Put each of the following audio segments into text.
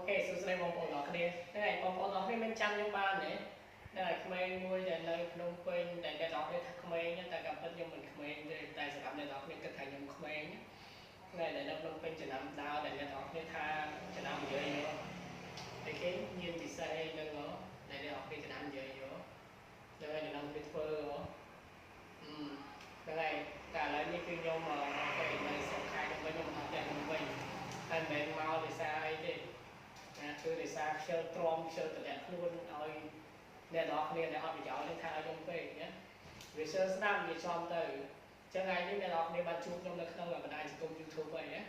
សួស្តីបងប្អូនទាំងអស់គ្នាថ្ងៃបងប្អូនទាំងអស់គ្នាមានចាំខ្ញុំបានទេដែលក្មេងមួយដែលនៅភ្នំពេញដែលអ្នកទាំងអស់គ្នាថាក្មេងតែក៏ពិតខ្ញុំមិនក្មេងទេតែសម្រាប់អ្នកទាំងអស់គ្នាគិតថាខ្ញុំក្មេងថ្ងៃដែលនៅភ្នំពេញចំណាំដើរដែលអ្នកទាំងអស់គ្នាថាចំណាំនិយាយយកតែគេញៀនពិសេសអីហ្នឹងដែលអ្នកទាំងអស់គ្នាចំណាំនិយាយយកដល់ហើយចំណាំទៅធ្វើហ្នឹងហើយតែឥឡូវនេះគឺខ្ញុំមកពេលនៅស្រុកខេត្តខ្ញុំវិញខ្ញុំមកផ្ទះខ្ញុំវិញហើយមិនមែនមកដោយសារអីទេគឺដោយសារខ្ជិលទ្រាំខ្ជិលតម្លាក់ខ្លួនឲ្យអ្នកនរគ្នាដែលអត់ប្រយោជន៍នឹងថាខ្ញុំពេកណាវាសើស្ដាប់វាចំទៅអញ្ចឹងថ្ងៃនេះអ្នកនរគ្នាបានជួបខ្ញុំនៅក្នុងបណ្ដាញសង្គម YouTube ហើយណា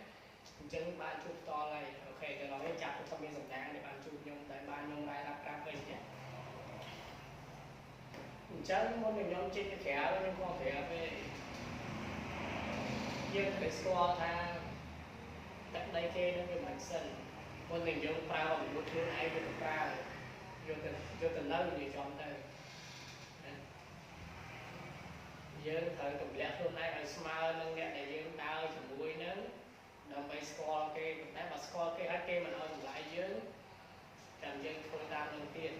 អញ្ចឹងបានជួបតល់ហើយអូខេដល់ហើយចាប់ទៅមានសម្ដាងដែលបានជួបខ្ញុំតែបានខ្ញុំរ៉ាយរាប់ប្រាប់វិញណាអញ្ចឹងមុននឹងខ្ញុំចេញទៅក្រៅខ្ញុំក៏ប្រាប់ទេយើងត្រូវស្គាល់ថាទឹកដីគេនឹងវាមិនសិនមុននឹងយើងប្រើអំពើខ្លួនឯងទៅប្រើយកទៅនៅនិយាយចំទៅយើងត្រូវទម្លាក់ខ្លួនឯងឲ្យស្មើនឹងអ្នកដែលយើងដើរជាមួយនឹងដើម្បីស្គាល់គេប៉ុន្តែបើស្គាល់គេហើយគេមិនឲ្យតម្លៃយើងតែយើងធ្វើតាមនឹងទៀត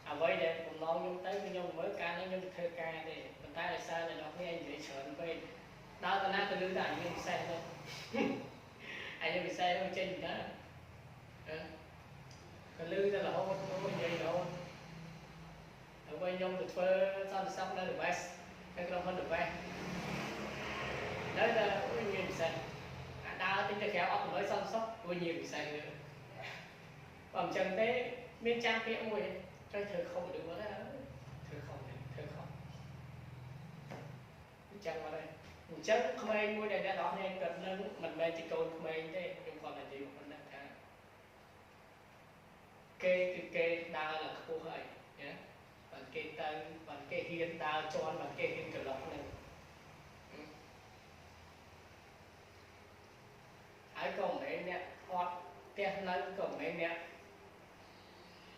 អ្វីដែលបំណងខ្ញុំទៅគឺខ្ញុំមើលការនេះខ្ញុំទៅធ្វើការទេប៉ុន្តែដោយសារអ្នកនរគ្នានិយាយច្រើនពេកដើរទៅណាទៅលឺតែយើងពិសេសទៅអាយើងពិសេសទៅចេញទៅក៏លឺតែរហូតនិយាយរហូតហើយខ្ញុំទៅធ្វើសន្តិសុខនៅ The West នៅក្នុង The West នៅតែវិញ្ញាណពិសេសអាដើរទិញទៅក្រៅអត់តម្លៃសន្តិសុខវិញ្ញាណពិសេសទៅបើមិនចឹងទេមានចាំពាក្យមួយត្រូវធ្វើខុសទៅមកដែរធ្វើខុសអញ្ចឹងមកដែរអញ្ចឹងក្មេងមួយដែលអ្នកនរគ្នាគាត់នឹងមិនមែនជាកូនក្មេងទេខ្ញុំគាត់តែនិយាយប៉ុណ្ណឹងថាគេគឺគេដើរឡើងខ្ពស់ហើយណាបើគេទៅបើគេហ៊ានដើរជន់បើគេហ៊ានកន្លុកនឹងហើយក៏មិនមែនអ្នកអត់ផ្ទះនៅក៏មិនមែនអ្នក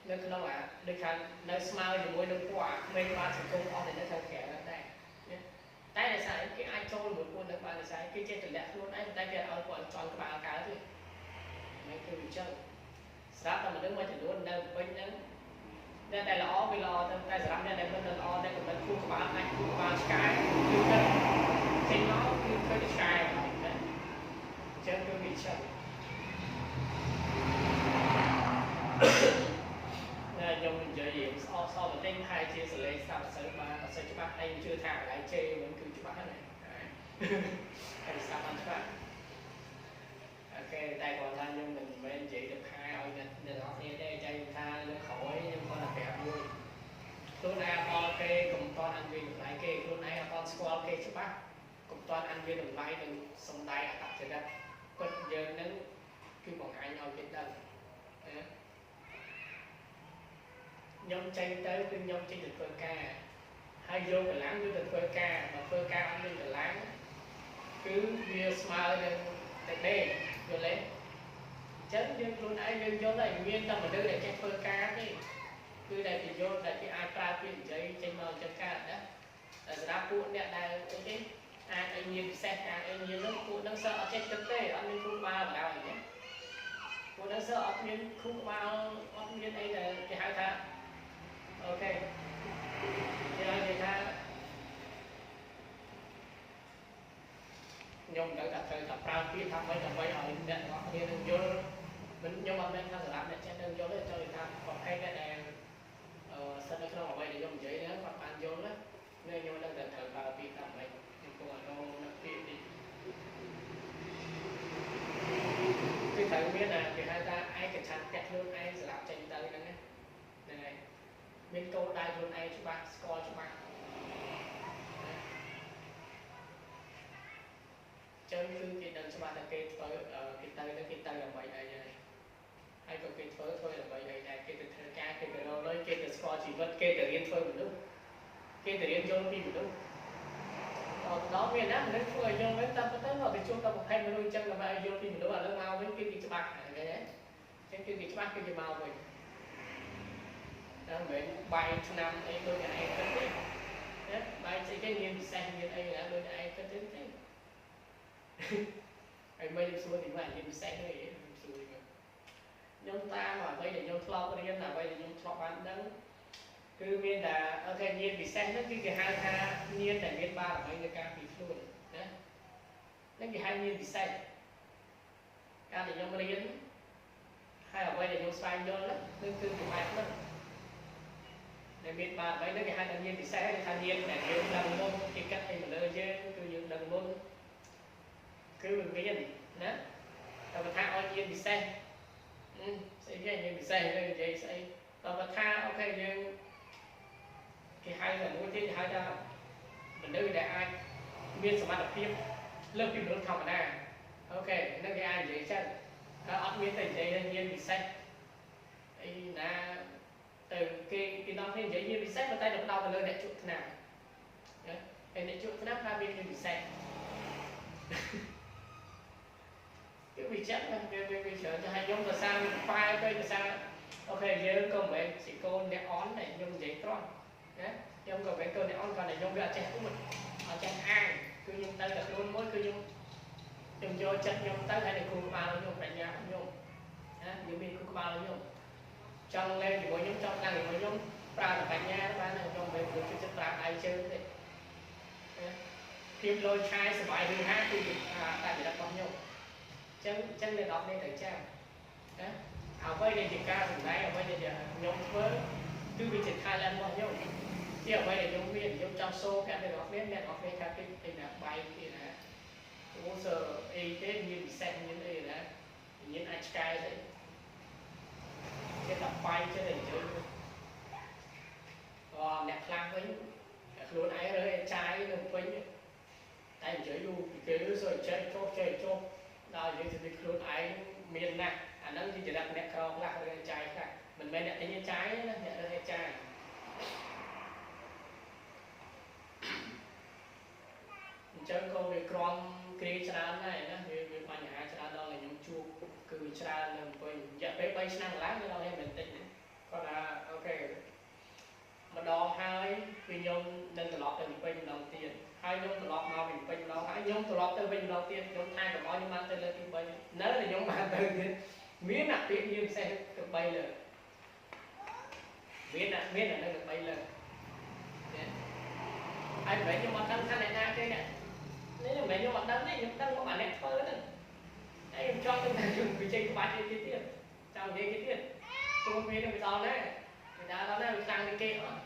នៅក្នុងដូចថានៅស្មើជាមួយនឹងពួកក្មេងបានសង្គមអស់តែនៅខាងក្រៅដែរតែដោយសារគេអាចចូលជាមួយពួកនឹងបានដោយសារគេចេះតម្លាក់ខ្លួនឯងតែគេឲ្យគាត់ចង់ក្បាលកើតទេមិនគឺអញ្ចឹងស្រាប់តែមនុស្សមួយចំនួននៅពេញហ្នឹងអ្នកដែលល្អវាល្អទៅតែសម្រាប់អ្នកដែលមិនល្អតែក៏មិនគូក្បាលអាចគូក្បាលឆ្កែគឺទៅចេញមកគឺឃើញឆ្កែហើយណាអញ្ចឹងគឺវាចឹងខ្ញុំនិយាយស្អកបន្តិចហើយជាសលេងស្ដាប់អត់សូវបានអត់សូវច្បាស់តែជឿថាកន្លែងជេរមិនគឺច្បាស់ហ្នឹងហើយស្ដាប់អត់ច្បាស់អូខេតែគាត់ថាខ្ញុំមិនមែននិយាយទៅខែឲ្យអ្នកនរគ្នាទេចែកថាលើក្រោយខ្ញុំគាត់តែប្រាប់មួយខ្លួនឯងអត់គេកុំតន់អញ្ញេតម្លៃគេខ្លួនឯងអត់ស្គាល់គេច្បាស់កុំតន់អញ្ញេតម្លៃនឹងសំដែងអត្តចរិតពិតយើងនឹងគឺបង្ហាញឲ្យគេដឹងណាខ្ញុំចេញទៅគឺខ្ញុំចេញទៅធ្វើការហើយយកកម្លាំងយកទៅធ្វើការបើធ្វើការអត់មានកម្លាំងគឺវាស្មើនឹងតែដេកយល់ទេអញ្ចឹងយើងខ្លួនឯងយើងយល់ហើយមានតែមនុស្សដែលចេះធ្វើការទេគឺដែលគេយល់ដែលគេអាចប្រើពាក្យនិយាយចេញមកចឹងកើតណាតែសម្រាប់ពួកអ្នកដែលអីទេអាចឲ្យមានពិសេសអាចឲ្យមាននោះពួកនឹងសើអត់ចេះគិតទេអត់មានគ្រូក្បាលបណ្ដោយទេពួកនឹងសើអត់មានគ្រូក្បាលអត់មានអីដែលគេហៅថាអូខេគេនិយាយថាខ្ញុំដឹងថាត្រូវតែប្រើពាក្យថាមិនដើម្បីឲ្យអ្នកទាំងអស់គ្នានឹងយល់មិនខ្ញុំអត់មានថាសម្រាប់អ្នកចេះនឹងយល់ទេចូលថាប្រភេទអ្នកដែលស្ថិតនៅក្នុងអ្វីដែលខ្ញុំនិយាយហ្នឹងគាត់បានយល់ណាខ្ញុំដឹងតែត្រូវប្រើពាក្យថាមិនខ្ញុំគង់អត់នៅពាក្យនេះគឺត្រូវមានគេហៅថាឯកច្ឆន្ទៈខ្លួនឯងសម្រាប់ចេញទៅហ្នឹងណាហ្នឹងហើយមានគោលដៅខ្លួនឯងច្បាស់ស្គាល់ច្បាស់ចឹងគឺគេដឹងច្បាស់ថាគេធ្វើគេទៅដើម្បីអីហើយក៏គេធ្វើដើម្បីអីដែរគេទៅធ្វើការគេទៅរកលុយគេទៅស្គាល់ជីវិតគេទៅរៀនធ្វើមនុស្សគេទៅរៀនយល់ពីមនុស្សដល់មានណាមនុស្សធ្វើឲ្យយល់វិញតាមពិតទៅមកគេជួបដល់ប្រភេទមនុស្សអញ្ចឹងដើម្បីឲ្យយល់ពីមនុស្សឥឡូវមកវិញគឺគេច្បាស់ឃើញទេអញ្ចឹងគឺគេច្បាស់គឺគេមកវិញតែមិនមែនបាយឆ្នាំអីដូចឯងគិតទេណាបាយស្អីគេមានពិសេសមានអីណាដូចឯងគិតទេហើយ ហើយមិនខ្ញុំសួរទីមកនិយាយពិសេសនេះខ្ញុំសួរទីមកខ្ញុំតាមអ្វីដែលខ្ញុំធ្លាប់រៀនអ្វីដែលខ្ញុំធ្លាប់បានដឹងគឺមានតែអូខេញាណពិសេសហ្នឹងគឺគេហៅថាញាណដែលមានបារមីនៃការពីខ្លួនណាហ្នឹងគេហៅញាណពិសេសការដែលខ្ញុំរៀនហើយអ្វីដែលខ្ញុំស្វែងយល់ហ្នឹងគឺបែបហ្នឹងដែលមានបារមីហ្នឹងគេហៅថាញាណពិសេសគេថាញាណដែលយើងដឹងមុនគេកាត់អីមកលើយើងគឺយើងដឹងមុនគឺវាមានណាតែបើថាឲ្យញាណពិសេសស្អីគេញាណពិសេសទៅនិយាយស្អីតែបើថាអូខេយើងគេហៅថាមួយទៀតគេហៅថាមនុស្សដែលអាចមានសមត្ថភាពលើសពីមនុស្សធម្មតាអូខេហ្នឹងគេអាចនិយាយចឹងតែអត់មានតែនិយាយញាណពិសេសអីណាទៅគេដល់គ្នានិយាយញាណពិសេសប៉ុន្តែទៅដល់ទៅលើអ្នកជក់ថ្នាំណាហើយអ្នកជក់ថ្នាំថាមានញាណពិសេសគឺវាចិត្តហ្នឹងវាច្រើនទៅឲ្យខ្ញុំទៅសារប៉ែទៅសារអូខេយើងក៏មិនមែនជាកូនអ្នកអន់តែខ្ញុំនិយាយត្រង់ណាខ្ញុំក៏មិនមែនកូនអ្នកអន់គាត់តែខ្ញុំវាអត់ចេះพูดអត់ចេះអានគឺខ្ញុំទៅតែខ្លួនមួយគឺខ្ញុំយកចិត្តខ្ញុំទៅហើយនឹងគ្រូក្បាលខ្ញុំបញ្ញាខ្ញុំណាខ្ញុំមានគ្រូក្បាលខ្ញុំចង់លេងជាមួយខ្ញុំចង់តាំងជាមួយខ្ញុំប្រើបញ្ញាបានខ្ញុំមិនព្រោះចិត្តប្រើដៃជើងទេណាភាពលយឆាយសុបាយឬហាគឺតែចរិតរបស់ខ្ញុំចឹងអ្នកនរគ្នាត្រូវចាំណាអ្វីដែលជាការសម្ដែងអ្វីដែលខ្ញុំធ្វើគឺវាជា talent របស់ខ្ញុំជាអ្វីដែលខ្ញុំមានខ្ញុំចង់ show ប្រាប់អ្នកនរគ្នាថាពីណាបាយពីណាអូសអីទេមានពិសេសមានអីណាមានអាចឆ្កែទៅគេដាក់បាយចេះតែជើងអ្នកខ្លះវិញខ្លួនឯងរើចាយនៅពេញតែនិយាយយូរពីគេសើចេះចុះដល់យើងទៅខ្លួនឯងមានណាស់អាហ្នឹងជាចរិតអ្នកក្រខ្លះរើចាយខ្លះមិនមែនអ្នកទិញចាយណាអ្នករើចាយអញ្ចឹងក៏វាក្រំគ្រាច្រើនដែរណាវាបញ្ហាច្រើនដល់តែខ្ញុំជួបគឺច្រើននៅវិញរយៈពេល3ឆ្នាំកន្លងខ្ញុំដល់នេះមិនតិចណាគាត់ថាអូខេម្ដងហើយគឺខ្ញុំនឹងត្រឡប់ទៅវិញម្ដងទៀតហើយខ្ញុំត្រឡប់មកវិញម្ដងហើយខ្ញុំត្រឡប់ទៅវិញម្ដងទៀតខ្ញុំថាកុំឲ្យខ្ញុំបានទៅលើកទី3នៅតែខ្ញុំបានទៅទៀតមានអាពាក្យនិយាយផ្សេងទៅ3លើកមានអានៅទៅ3លើកហើយមិនខ្ញុំអត់ដឹងថាអ្នកណាទេនេះមិនមែនខ្ញុំអត់ដឹងទេខ្ញុំដឹងមកអាអ្នកធ្វើហ្នឹងហើយខ្ញុំចង់ទៅថាខ្ញុំវិជ័យក្បាច់ទៀតចង់និយាយទៀតទូវានឹងវាដល់ណាវាដល់ណាវាខ្លាំងជាងគេអត់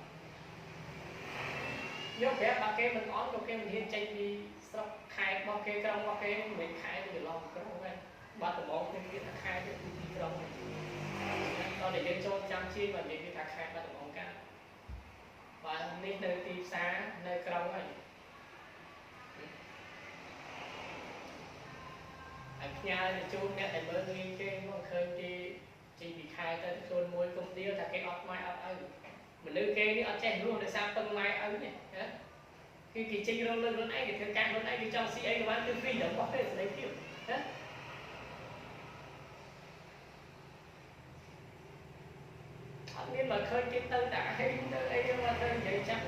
ខ្ញុំប្រាប់បើគេមិនអន់ក៏គេមិនហ៊ានចេញពីស្រុកខេត្តរបស់គេក្រុងរបស់គេមិនមែនខេត្តទៅឡងក្រុងទេបាត់ដំបងគេទៀតថាខេត្តទៅទីក្រុងដល់តែយើងចូលចាំជាបើនិយាយថាខេត្តបាត់ដំបងកាបាទនេះនៅទីផ្សារនៅក្រុងហើយហើយផ្ញើទៅជូនអ្នកដែលមើលងាយគេមកឃើញគេចេញពីខែទៅខ្លួនមួយគុំដៀលថាគេអត់ម៉ែអត់ឪមនុស្សគេនេះអត់ចេះរស់ដោយសារពឹងម៉ែឪនេះណាគឺគេចេញរកលើខ្លួនឯងគេធ្វើការខ្លួនឯងគេចង់ស៊ីអីក៏បានគឺ freedom របស់គេសេរីភាពណាអត់មានមកឃើញគេទៅតែអីទៅអីមកទៅនិយាយចាំ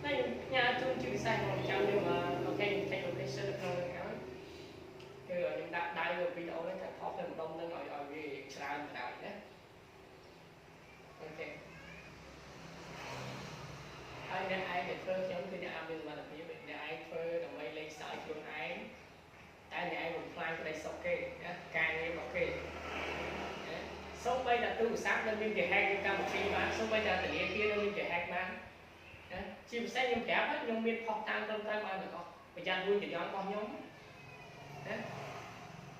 តែផ្ញើជូនជាពិសេសមកចាំយើងអូខេ take location ទៅក្នុងហ្នឹងគឺខ្ញុំដាក់ដៃលើវីដេអូនេះថាថតទៅម្ដុំហ្នឹងឲ្យវាច្រើនបណ្ដោយណាអូខេហើយអ្នកឯងដែលធ្វើខ្ញុំគឺអ្នកអត់មានសមត្ថភាពអ្នកឯងធ្វើដើម្បីលេងសើចខ្លួនឯងតែអ្នកឯងបំផ្លាញក្តីសុខគេណាការងាររបស់គេសូម្បីតែទូរស័ព្ទនៅមានគេ hack នៅកម្ពុជាបានសូម្បីតែធនាគារនៅមានគេ hack បានណាជាពិសេសខ្ញុំប្រាប់ខ្ញុំមានផុសតាមត្រឹមត្រូវបានទាំងអស់ប្រយ័ត្នរួចប្រយ័ត្នរបស់ខ្ញុំណា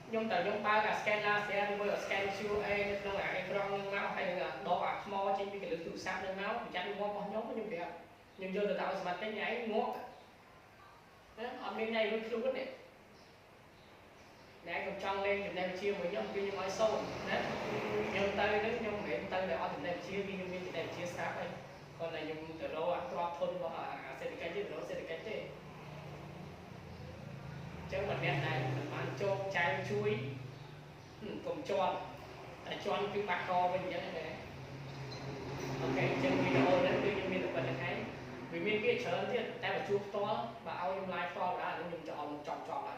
ខ្ញុំតែខ្ញុំបើកអា scan last year ឬមួយ scan QA នៅក្នុងអាអេក្រង់នឹងមកហើយនឹងដកអាថ្មចេញពីកលឹះទូរស័ព្ទនឹងមកប្រយ័ត្នរបស់ខ្ញុំខ្ញុំប្រាប់ខ្ញុំយកទៅដាក់ឲ្យសមត្ថកិច្ចញ៉ៃងក់ណាអត់មានញ៉ៃរួចខ្លួនទេអ្នកខ្ញុំចង់លេងចំណេះវិជ្ជាមួយខ្ញុំគឺខ្ញុំឲ្យសូនណាខ្ញុំទៅនឹងខ្ញុំមិនមែនទៅតែអត់ចំណេះវិជ្ជាគឺខ្ញុំមានចំណេះវិជ្ជាស្រាប់ហើយគាត់តែខ្ញុំទៅរកអាក្របធនរបស់អាសេដ្ឋកិច្ចទេរកសេដ្ឋកិច្ចទេចឹងមិនអ្នកដែលមិនបានជោគចែវជួយកុំជាប់តែជាប់គឺបាក់កវិញអញ្ចឹងណាអូខេចឹងវីដេអូនេះគឺខ្ញុំមានតែប៉ុណ្្នឹងហើយវាមានគេច្រើនទៀតតែបើជួបផ្ទាល់បើឲ្យខ្ញុំ live ផ្ទាល់ដែរខ្ញុំចង់ចប់